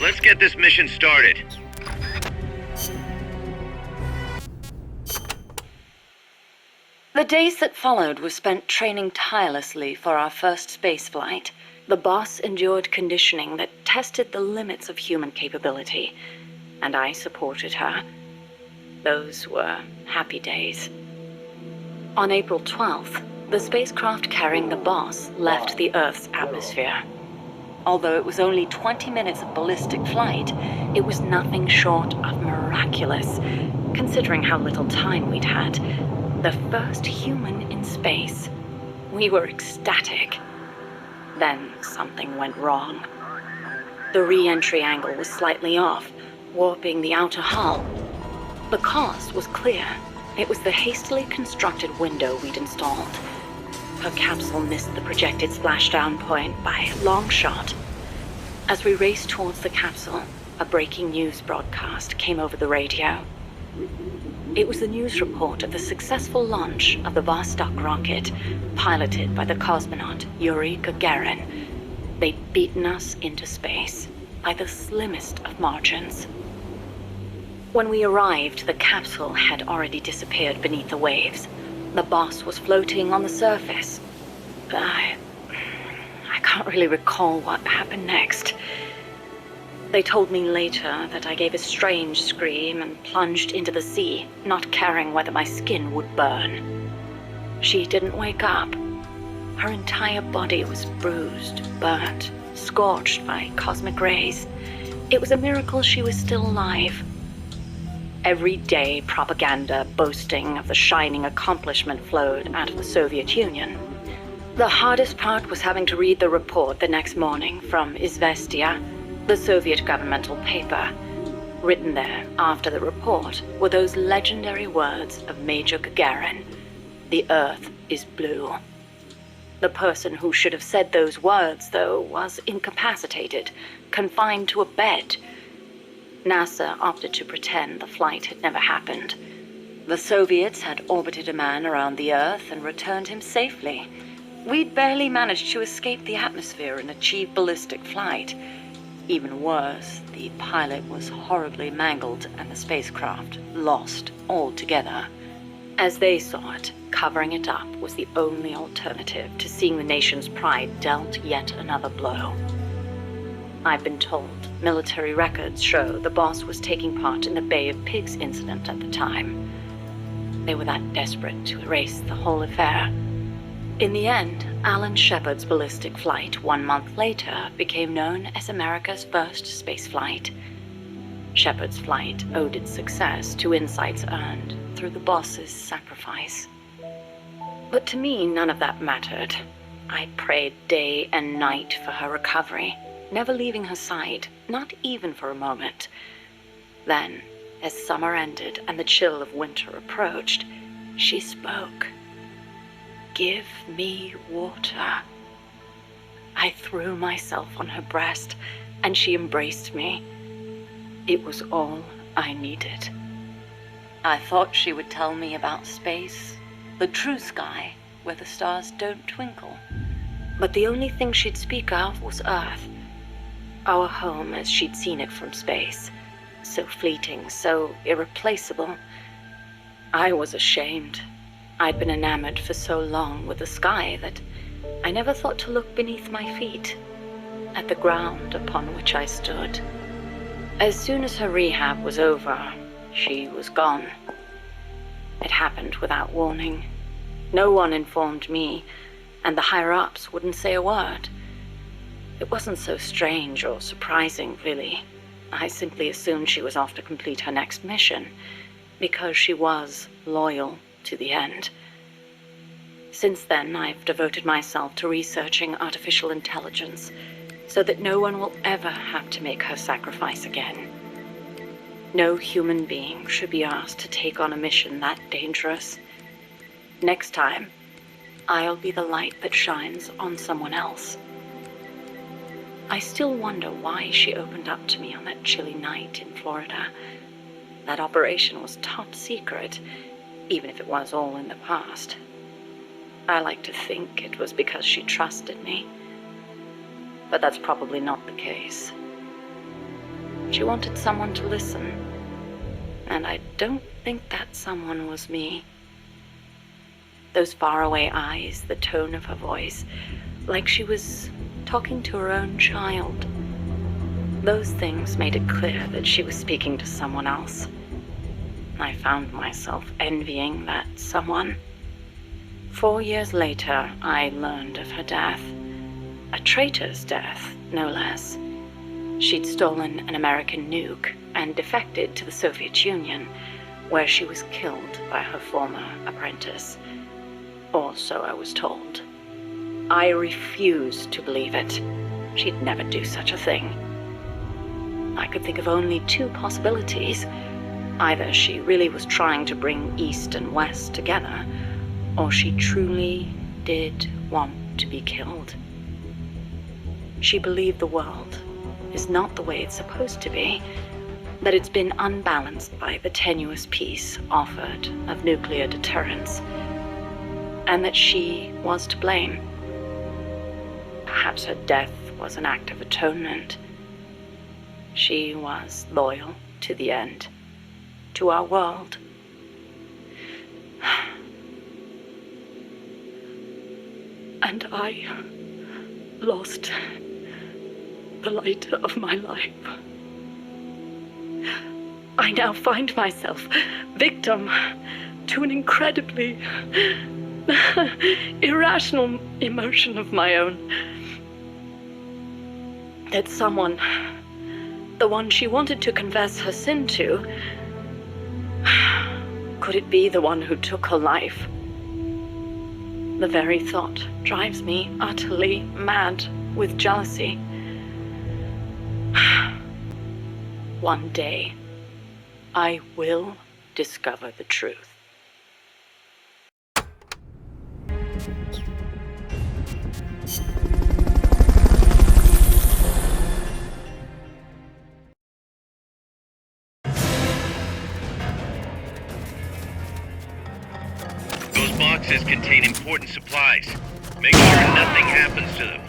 Let's get this mission started. The days that followed were spent training tirelessly for our first spaceflight. The boss endured conditioning that tested the limits of human capability, and I supported her. Those were happy days. On April 12th, the spacecraft carrying the boss left the Earth's atmosphere. Although it was only 20 minutes of ballistic flight, it was nothing short of miraculous, considering how little time we'd had. The first human in space. We were ecstatic. Then something went wrong. The re-entry angle was slightly off, warping the outer hull. The cause was clear. It was the hastily constructed window we'd installed. Her capsule missed the projected splashdown point by a long shot. As we raced towards the capsule, a breaking news broadcast came over the radio. It was the news report of the successful launch of the Vostok rocket, piloted by the cosmonaut Yuri Gagarin. They'd beaten us into space by the slimmest of margins. When we arrived, the capsule had already disappeared beneath the waves. The boss was floating on the surface. I can't really recall what happened next. They told me later that I gave a strange scream and plunged into the sea, not caring whether my skin would burn. She didn't wake up. Her entire body was bruised, burnt, scorched by cosmic rays. It was a miracle she was still alive. Every day, propaganda boasting of the shining accomplishment flowed out of the Soviet Union. The hardest part was having to read the report the next morning from Izvestia, the Soviet governmental paper. Written there after the report were those legendary words of Major Gagarin: "The Earth is blue." The person who should have said those words, though, was incapacitated, confined to a bed. NASA opted to pretend the flight had never happened. The Soviets had orbited a man around the Earth and returned him safely. We'd barely managed to escape the atmosphere and achieve ballistic flight. Even worse, the pilot was horribly mangled and the spacecraft lost altogether. As they saw it, covering it up was the only alternative to seeing the nation's pride dealt yet another blow. I've been told military records show the boss was taking part in the Bay of Pigs incident at the time. They were that desperate to erase the whole affair. In the end, Alan Shepard's ballistic flight 1 month later became known as America's first spaceflight. Shepard's flight owed its success to insights earned through the boss's sacrifice. But to me, none of that mattered. I prayed day and night for her recovery, never leaving her side, not even for a moment. Then, as summer ended and the chill of winter approached, she spoke. "Give me water." I threw myself on her breast, and she embraced me. It was all I needed. I thought she would tell me about space, the true sky, where the stars don't twinkle. But the only thing she'd speak of was Earth, our home as she'd seen it from space, so fleeting, so irreplaceable. I was ashamed. I'd been enamored for so long with the sky that I never thought to look beneath my feet, at the ground upon which I stood. As soon as her rehab was over, she was gone. It happened without warning. No one informed me, and the higher-ups wouldn't say a word. It wasn't so strange or surprising, really. I simply assumed she was off to complete her next mission, because she was loyal to the end. Since then, I've devoted myself to researching artificial intelligence, so that no one will ever have to make her sacrifice again. No human being should be asked to take on a mission that dangerous. Next time, I'll be the light that shines on someone else. I still wonder why she opened up to me on that chilly night in Florida. That operation was top secret, even if it was all in the past. I like to think it was because she trusted me, but that's probably not the case. She wanted someone to listen. And I don't think that someone was me. Those faraway eyes, the tone of her voice, like she was talking to her own child. Those things made it clear that she was speaking to someone else. I found myself envying that someone. 4 years later, I learned of her death. A traitor's death, no less. She'd stolen an American nuke and defected to the Soviet Union, where she was killed by her former apprentice. Or so I was told. I refused to believe it. She'd never do such a thing. I could think of only 2 possibilities. Either she really was trying to bring East and West together, or she truly did want to be killed. She believed the world is not the way it's supposed to be, that it's been unbalanced by the tenuous peace offered of nuclear deterrence, and that she was to blame. Perhaps her death was an act of atonement. She was loyal to the end, to our world. And I lost the light of my life. I now find myself victim to an incredibly irrational emotion of my own. That someone, the one she wanted to confess her sin to, could it be the one who took her life? The very thought drives me utterly mad with jealousy. One day, I will discover the truth. Those boxes contain important supplies. Make sure nothing happens to them.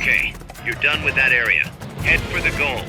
Okay, you're done with that area. Head for the goal.